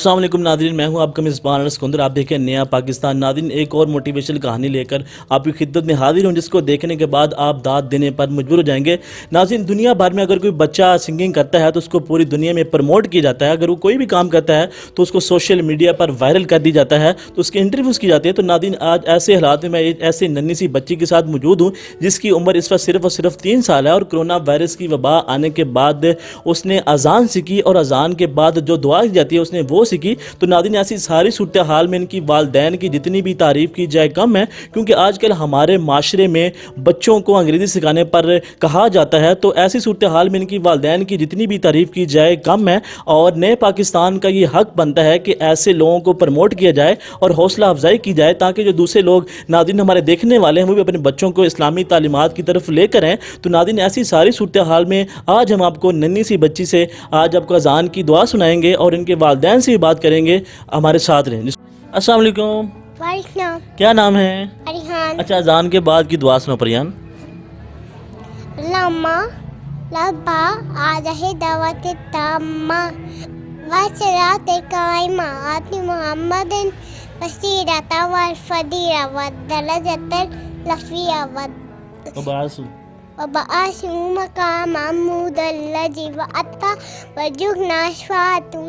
अस्सलाम वालेकुम नाज़रीन, मैं हूं आपका मेज़बान अनस कुंदर। आप देखें नया पाकिस्तान। नाज़रीन, एक और मोटिवेशनल कहानी लेकर आपकी खिदमत में हाजिर हूं, जिसको देखने के बाद आप दाद देने पर मजबूर हो जाएंगे। नाज़रीन, दुनिया भर में अगर कोई बच्चा सिंगिंग करता है तो उसको पूरी दुनिया में प्रमोट किया जाता है। अगर वो कोई भी काम करता है तो उसको सोशल मीडिया पर वायरल कर दी जाता है, तो उसके इंटरव्यूज़ की जाती है। तो नाज़रीन, आज ऐसे हालात में मैं एक ऐसे नन्ही सी बच्ची के साथ मौजूद हूँ जिसकी उम्र इस वक्त सिर्फ और सिर्फ 3 साल है, और कोरोना वायरस की वबा आने के बाद उसने अजान सीखी, और अजान के बाद जो दुआ की जाती है उसने वो सीखी। तो नाज़रीन, ऐसी सारी सूरत हाल में इनकी वालदैन की जितनी भी तारीफ़ की जाए कम है, क्योंकि आजकल हमारे माशरे में बच्चों को अंग्रेज़ी सिखाने पर कहा जाता है। तो ऐसी सूरत हाल में इनकी वालदैन की जितनी भी तारीफ़ की जाए कम है, और नए पाकिस्तान का ये हक़ बनता है कि ऐसे लोगों को प्रमोट किया जाए और हौसला अफजाई की जाए, ताकि जो दूसरे लोग नाज़रीन हमारे देखने वाले हैं वो भी अपने बच्चों को इस्लामी तालीमात की तरफ लेकर आएँ। तो नाज़रीन, ऐसी सारी सूरत हाल में आज हम आपको नन्ही सी बच्ची से आज आपको अजान की दुआ सुनाएंगे और इनके वालदैन से भी बात करेंगे। हमारे साथ रहें। अस्सलाम वालेकुम। वालेकुम। क्या नाम है? अरिहान। अच्छा, अजान के बाद की दुआ सुनो परियान। लम्मा लब्बा आदहे दावत ताम्मा वसरात कायमा आति मुहम्मदिन बसीरता व फदीरा व दरजतल लफिया व वबासु मकाम महमूदल्लज़ी वअत्ता वजुगना शफाअतु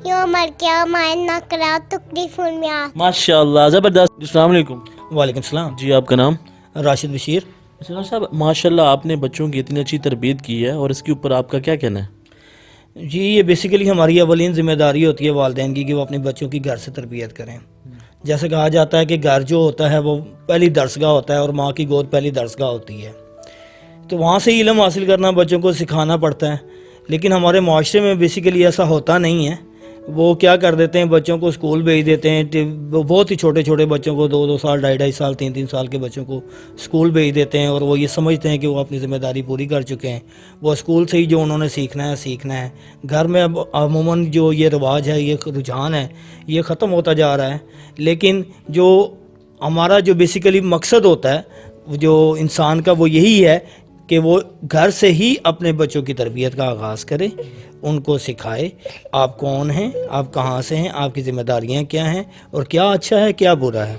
यौमल क़ियामा इन्नका तुकलिफुल मिआद। माशाअल्लाह, ज़बरदस्त। अस्सलाम वालेकुम। वालेकुम सलाम। जी, आपका नाम? राशिद बशीर। अच्छा डॉक्टर साहब, माशाअल्लाह आपने बच्चों की इतनी अच्छी तरबियत की है, और इसके ऊपर आपका क्या कहना है? जी, ये बेसिकली हमारी अवलीन ज़िम्मेदारी होती है वालिदैन की कि वो अपने बच्चों की घर से तरबियत करें। जैसे कहा जाता है कि घर जो होता है वो पहली दरसगाह होता है, और माँ की गोद पहली दरसगाह होती है। तो वहाँ से इल्म हासिल करना, बच्चों को सिखाना पड़ता है। लेकिन हमारे माशरे में बेसिकली ऐसा होता नहीं है। वो क्या कर देते हैं, बच्चों को स्कूल भेज देते हैं। बहुत ही छोटे छोटे बच्चों को 2-2 साल, 2.5 साल, 3-3 साल के बच्चों को स्कूल भेज देते हैं, और वो ये समझते हैं कि वो अपनी ज़िम्मेदारी पूरी कर चुके हैं। वो स्कूल से ही जो उन्होंने सीखना है। घर में अब अमूमन जो ये रिवाज है, ये रुझान है, ये ख़त्म होता जा रहा है। लेकिन जो हमारा जो बेसिकली मकसद होता है जो इंसान का, वो यही है कि वो घर से ही अपने बच्चों की तरबियत का आगाज़ करे, उनको सिखाए आप कौन हैं, आप कहाँ से हैं, आपकी ज़िम्मेदारियाँ क्या हैं, और क्या अच्छा है क्या बुरा है।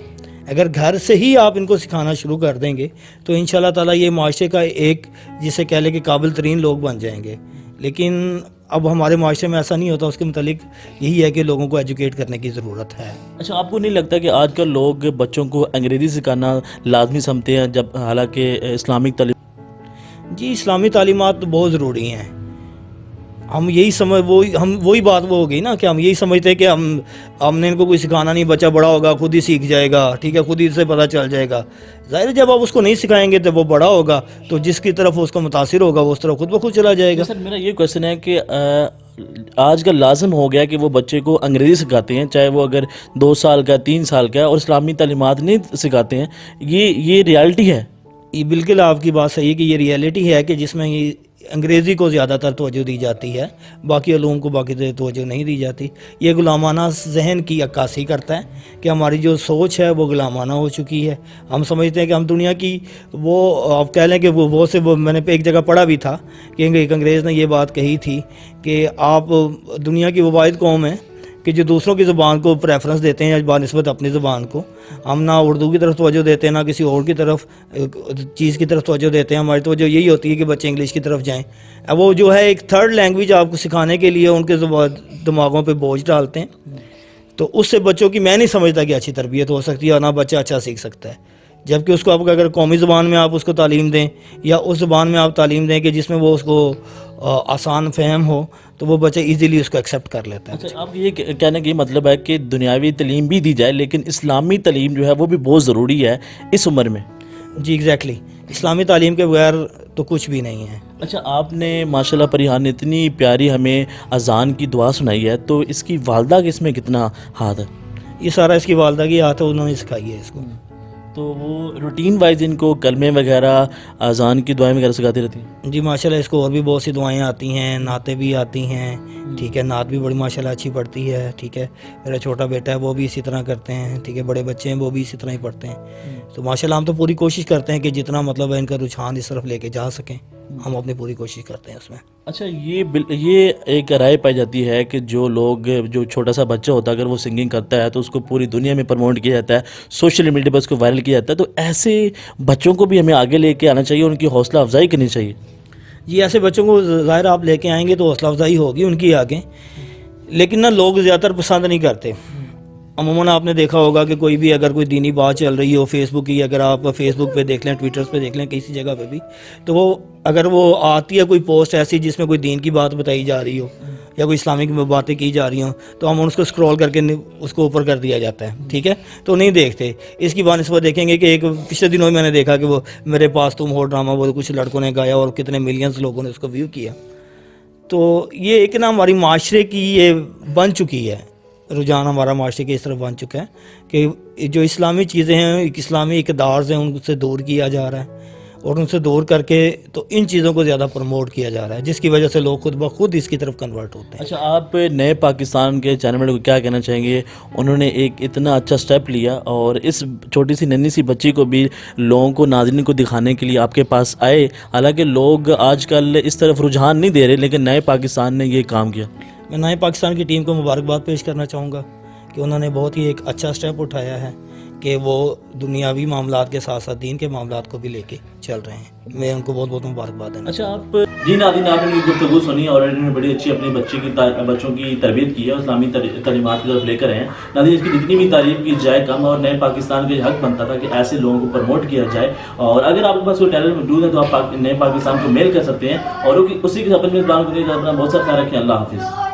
अगर घर से ही आप इनको सिखाना शुरू कर देंगे तो इंशाल्लाह ताला ये माशरे का एक, जिसे कह लें कि काबिल तरीन लोग बन जाएंगे। लेकिन अब हमारे माशरे में ऐसा नहीं होता। उसके मुतालिक यही है कि लोगों को एजुकेट करने की ज़रूरत है। अच्छा, आपको नहीं लगता कि आजकल लोग बच्चों को अंग्रेज़ी सिखाना लाजमी समझते हैं, जब हालांकि इस्लामिक तालीम? जी, इस्लामी तालीमात तो बहुत ज़रूरी हैं। हम वही बात वो हो गई ना कि हम यही समझते हैं कि हमने इनको कोई सिखाना नहीं, बच्चा बड़ा होगा खुद ही सीख जाएगा, ठीक है, खुद ही से पता चल जाएगा। ज़ाहिर है, जब आप उसको नहीं सिखाएंगे तो वो बड़ा होगा तो जिसकी तरफ उसको मुतासिर होगा वो उस तरफ खुद ब खुद चला जाएगा। सर, मेरा ये क्वेश्चन है कि आजकल लाजम हो गया कि वो बच्चे को अंग्रेज़ी सिखाते हैं, चाहे वो अगर 2 साल का, 3 साल का, और इस्लामी तालीमात नहीं सिखाते हैं। ये रियलिटी है। ये बिल्कुल आपकी बात सही है कि ये रियलिटी है कि जिसमें ये अंग्रेज़ी को ज़्यादातर तवज्जो दी जाती है, बाकी उलूम को बाकी तवज्जो नहीं दी जाती। ये गुलामाना जहन की अक्कासी करता है कि हमारी जो सोच है वो गुलामाना हो चुकी है। हम समझते हैं कि हम दुनिया की, वो आप कह लें कि वो मैंने एक जगह पढ़ा भी था कि एक अंग्रेज़ ने ये बात कही थी कि आप दुनिया की वो वाहिद कौम है कि जो दूसरों की ज़ुबान को प्रेफरेंस देते हैं बानिस्बत अपनी ज़ुबान को। हम ना उर्दू की तरफ तवज्जो देते हैं, ना किसी और की तरफ चीज़ की तरफ तवज्जो देते हैं। हमारी तवज्जो यही होती है कि बच्चे इंग्लिश की तरफ जाएं। अब वो जो है एक थर्ड लैंग्वेज आपको सिखाने के लिए उनके दिमागों पे बोझ डालते हैं। तो उससे बच्चों की मैं नहीं समझता कि अच्छी तरबियत हो सकती है, और ना बच्चा अच्छा सीख सकता है। जबकि उसको आप अगर कौमी ज़ुबान में आप उसको तालीम दें, या उस ज़ुबान में आप तालीम दें कि जिसमें वो उसको आसान फ़हम हो, तो वो बच्चा इजीली उसको एक्सेप्ट कर लेता है। अच्छा, आप ये कहने का मतलब है कि दुनियावी तालीम भी दी जाए, लेकिन इस्लामी तालीम जो है वो भी बहुत ज़रूरी है इस उम्र में। जी एग्जैक्टली, इस्लामी तालीम के बगैर तो कुछ भी नहीं है। अच्छा, आपने माशाल्लाह परिहान ने इतनी प्यारी हमें अजान की दुआ सुनाई है, तो इसकी वालदा के इसमें कितना हाथ है? ये सारा इसकी वालदा की हाथ है, उन्होंने सिखाई है इसको। तो वो रूटीन वाइज इनको कलमे वगैरह, अजान की दुआएं वगैरह सिखाती रहती हैं? जी माशाल्लाह, इसको और भी बहुत सी दुआएं आती हैं, नातें भी आती हैं, ठीक है, नात भी बड़ी माशाल्लाह अच्छी पढ़ती है, ठीक है। मेरा छोटा बेटा है वो भी इसी तरह करते हैं, ठीक है, बड़े बच्चे हैं वो भी इसी तरह ही पढ़ते हैं। तो माशाल्लाह हम तो पूरी कोशिश करते हैं कि जितना मतलब है इनका रुझान इस तरफ लेके जा सकें। ہم اپنی پوری کوشش کرتے ہیں اس میں. اچھا یہ ایک رائے پائی جاتی ہے کہ جو چھوٹا سا بچہ ہوتا ہے اگر وہ سنگنگ کرتا ہے تو اس کو پوری دنیا میں پروموٹ کیا جاتا ہے, سوشل میڈیا پر اس کو وائرل کیا جاتا ہے, تو ایسے بچوں کو بھی ہمیں آگے لے کے آنا چاہیے, ان کی حوصلہ افزائی کرنی چاہیے. جی ایسے بچوں کو ظاہر آپ لے کے آئیں گے تو حوصلہ افزائی ہوگی ان کی آگے, لیکن نا لوگ زیادہ تر پسند نہیں کرتے. عموماً آپ نے دیکھا ہوگا کہ کوئی بھی اگر کوئی دینی بات چل رہی ہو فیس بک کی, اگر آپ فیس بک پہ دیکھ لیں, ٹویٹرز پہ دیکھ لیں, کسی جگہ پہ بھی, تو وہ اگر وہ آتی ہے کوئی پوسٹ ایسی جس میں کوئی دین کی بات بتائی جا رہی ہو یا کوئی اسلامک باتیں کی جا رہی ہوں, تو ہم اس کو اسکرول کر کے اس کو اوپر کر دیا جاتا ہے, ٹھیک ہے, تو نہیں دیکھتے. اس کی بنسبت دیکھیں گے کہ ایک پچھلے دنوں میں نے دیکھا کہ وہ میرے پاس تم ہو ڈرامہ وہ کچھ لڑکوں نے گایا اور کتنے ملینز لوگوں نے اس کو ویو کیا. تو یہ ایک نا ہماری معاشرے کی یہ بن چکی ہے, رجحان ہمارا معاشرے کے اس طرح بن چکا ہے کہ جو اسلامی چیزیں ہیں, اسلامی اقدار ہیں, ان سے دور کیا جا رہا ہے, اور ان سے دور کر کے تو ان چیزوں کو زیادہ پروموٹ کیا جا رہا ہے, جس کی وجہ سے لوگ خود بخود اس کی طرف کنورٹ ہوتے ہیں. اچھا, آپ نئے پاکستان کے چینل کو کیا کہنا چاہیں گے؟ انہوں نے ایک اتنا اچھا سٹیپ لیا اور اس چھوٹی سی ننھی سی بچی کو بھی لوگوں کو, ناظرین کو دکھانے کے لیے آپ کے پاس آئے. حالانکہ لوگ آج کل اس طرف رجحان نہیں دے رہے, لیکن نئے پاکستان نے یہ کام کیا. میں نئے پاکستان کی ٹیم کو مبارکباد پیش کرنا چاہوں گا کہ انہوں نے بہت ہی ایک اچھا سٹیپ اٹھایا ہے کہ وہ دنیاوی معاملات کے ساتھ ساتھ دین کے معاملات کو بھی لے کے چل رہے ہیں. میں ان کو بہت بہت مبارکباد دینا. اچھا, آپ جی ناظرین, آپ نے گفتگو سنی اور انہوں نے بڑی اچھی اپنی بچوں کی تربیت کی ہے, اسلامی تعلیمات کی طرف لے کر ہیں. ناظرین, اس کی جتنی بھی تعریف کی جائے کم, اور نئے پاکستان کا حق بنتا تھا کہ ایسے لوگوں کو پروموٹ کیا جائے. اور اگر آپ کے پاس کوئی ٹیلنٹ موجود ہے تو آپ نئے پاکستان کو میل کر سکتے ہیں. اور اسی کے ساتھ اپنے بہت سا خیال رکھیں. اللہ حافظ.